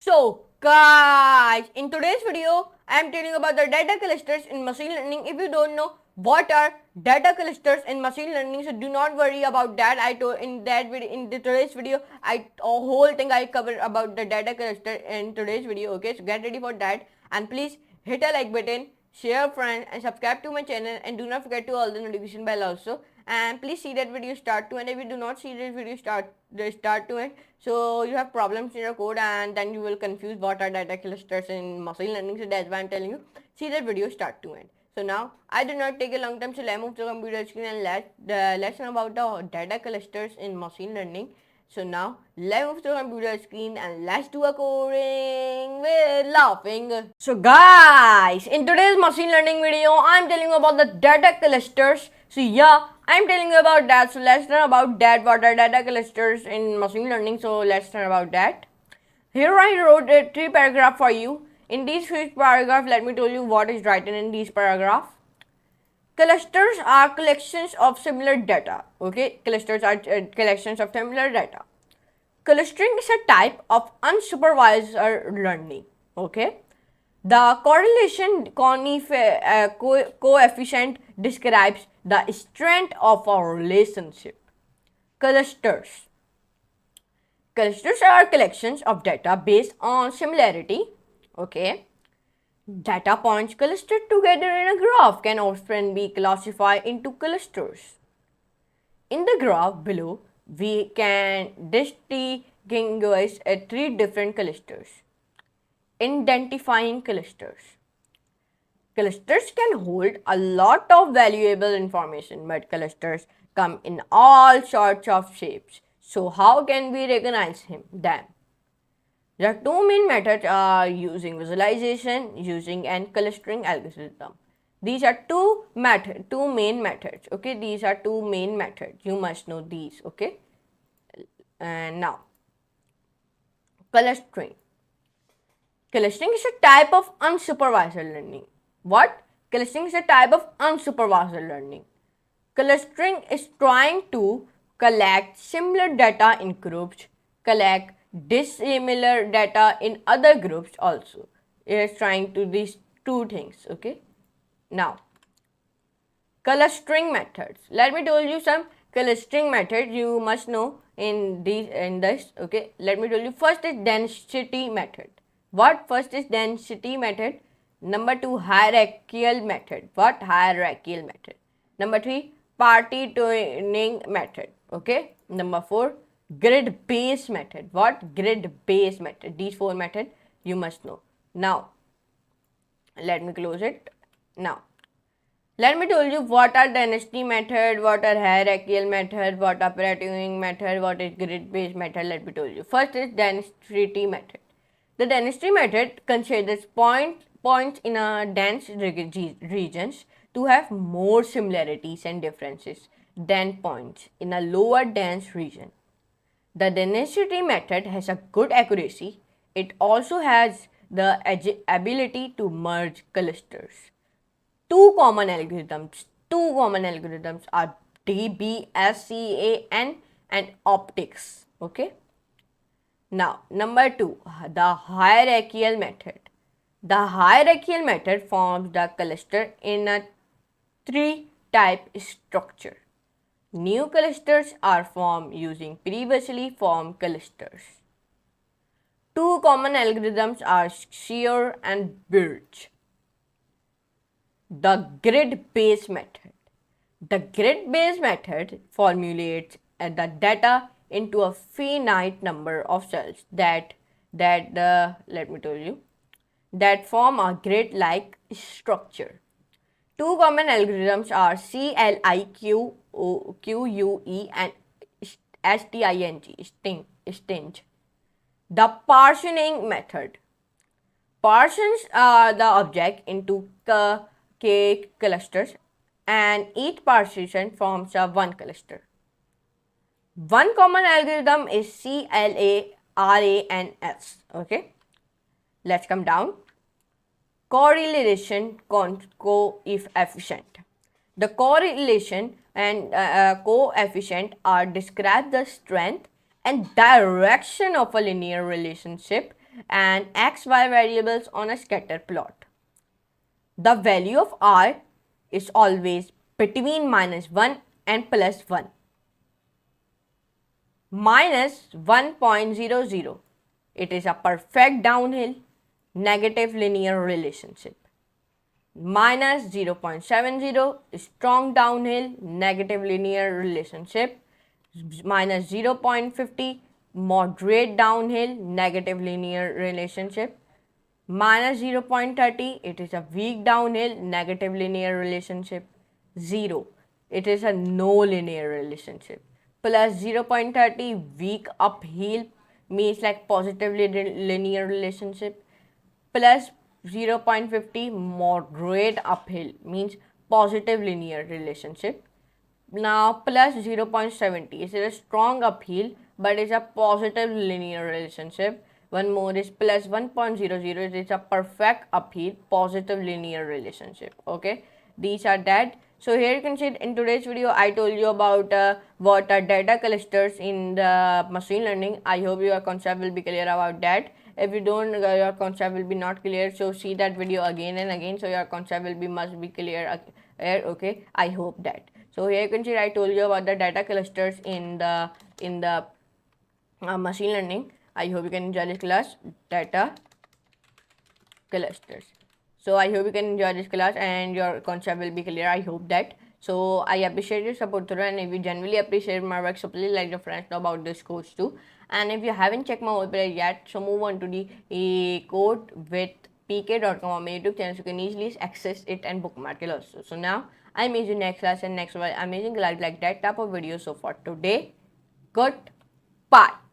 So guys, in today's video, I am telling about the data clusters in machine learning. If you don't know what are data clusters in machine learning, so do not worry about that. I told in that video, in today's video, a whole thing I cover about the data cluster in today's video. Okay, so get ready for that, and please hit a like button, share friend, and subscribe to my channel, and do not forget to all the notification bell also. And please see that video start to end. If you do not see this video start to end, so you have problems in your code, and then you will confuse what are data clusters in machine learning. So that's why I'm telling you, see that video start to end. So now I do not take a long time, so let's move to the computer screen and let's know about the data clusters in machine learning. So now let's move to the computer screen and let's do a coding with laughing. So guys, in today's machine learning video, I'm telling you about the data clusters. So yeah, I'm telling you about that. So let's learn about that. What are data clusters in machine learning? So let's learn about that. Here I wrote a 3 paragraph for you. In these 3 paragraphs, let me tell you what is written in these paragraphs. Clusters are collections of similar data. Okay, clusters are collections of similar data. Clustering is a type of unsupervised learning. Okay, the correlation coefficient describes the strength of a relationship. Clusters. Clusters are collections of data based on similarity. Okay, data points clustered together in a graph can often be classified into clusters. In the graph below, we can distinguish 3 different clusters. Identifying clusters. Clusters can hold a lot of valuable information, but clusters come in all sorts of shapes. So how can we recognize them? The two main methods are using visualization, using and clustering algorithm. These are two main methods. Okay, these are two main methods. You must know these. Okay, and now clustering. Clustering is a type of unsupervised learning. What? Clustering is a type of unsupervised learning. Clustering is trying to collect similar data in groups, collect dissimilar data in other groups also. It is trying to these two things. Okay. Now, clustering methods. Let me tell you some clustering methods you must know in this. Okay. Let me tell you. First is density method. What? First is density method. Number 2, hierarchical method. What? Hierarchical method. Number 3, party tuning method. Okay. Number 4, grid based method. What? Grid based method. These 4 methods you must know. Now, let me close it. Now, let me tell you what are density method, what are hierarchical method, what are parity method, what is grid based method. Let me tell you. First is density method. The density method considers points in a dense regions to have more similarities and differences than points in a lower dense region. The density method has a good accuracy. It also has the ability to merge clusters. Two common algorithms are DBSCAN and optics. Okay. Now, number 2, the hierarchical method. The hierarchical method forms the cluster in a 3-type structure. New clusters are formed using previously formed clusters. Two common algorithms are Shear and Birch. The grid-based method. The grid-based method formulates the data into a finite number of cells that let me tell you that form a grid-like structure. Two common algorithms are CLIQUE and STING. The partitioning method. Partitions the object into k clusters, and each partition forms a one cluster. One common algorithm is CLARANS. Okay, let's come down. Correlation coefficient. The correlation and coefficient are describe the strength and direction of a linear relationship and x, y variables on a scatter plot. The value of r is always between -1 and +1. -1.00. It is a perfect downhill negative linear relationship. -0.70 strong downhill negative linear relationship. -0.50 moderate downhill negative linear relationship. -0.30 it is a weak downhill negative linear relationship. 0 it is a no linear relationship. Plus 0.30 weak uphill means like positively linear relationship. Plus 0.50 moderate uphill means positive linear relationship. Now plus 0.70 is a strong uphill but it's a positive linear relationship. One more is plus 1.00, it is a perfect uphill positive linear relationship. Okay, these are that. So here you can see in today's video I told you about what are data clusters in the machine learning. I hope your concept will be clear about that. If you don't, your concept will be not clear, so see that video again and again, so your concept will be must be clear. Okay, I hope that. So here you can see I told you about the data clusters in the machine learning. I hope you can enjoy this class, data clusters. So I hope you can enjoy this class and your concept will be clear. I hope that. So I appreciate your support through, and if you genuinely appreciate my work, so please let your friends know about this course too. And if you haven't checked my whole playlist yet, so move on to the code with pk.com on my YouTube channel, so you can easily access it and bookmark it also. So now I meet you next class and next while amazing live like that type of video. So for today, goodbye.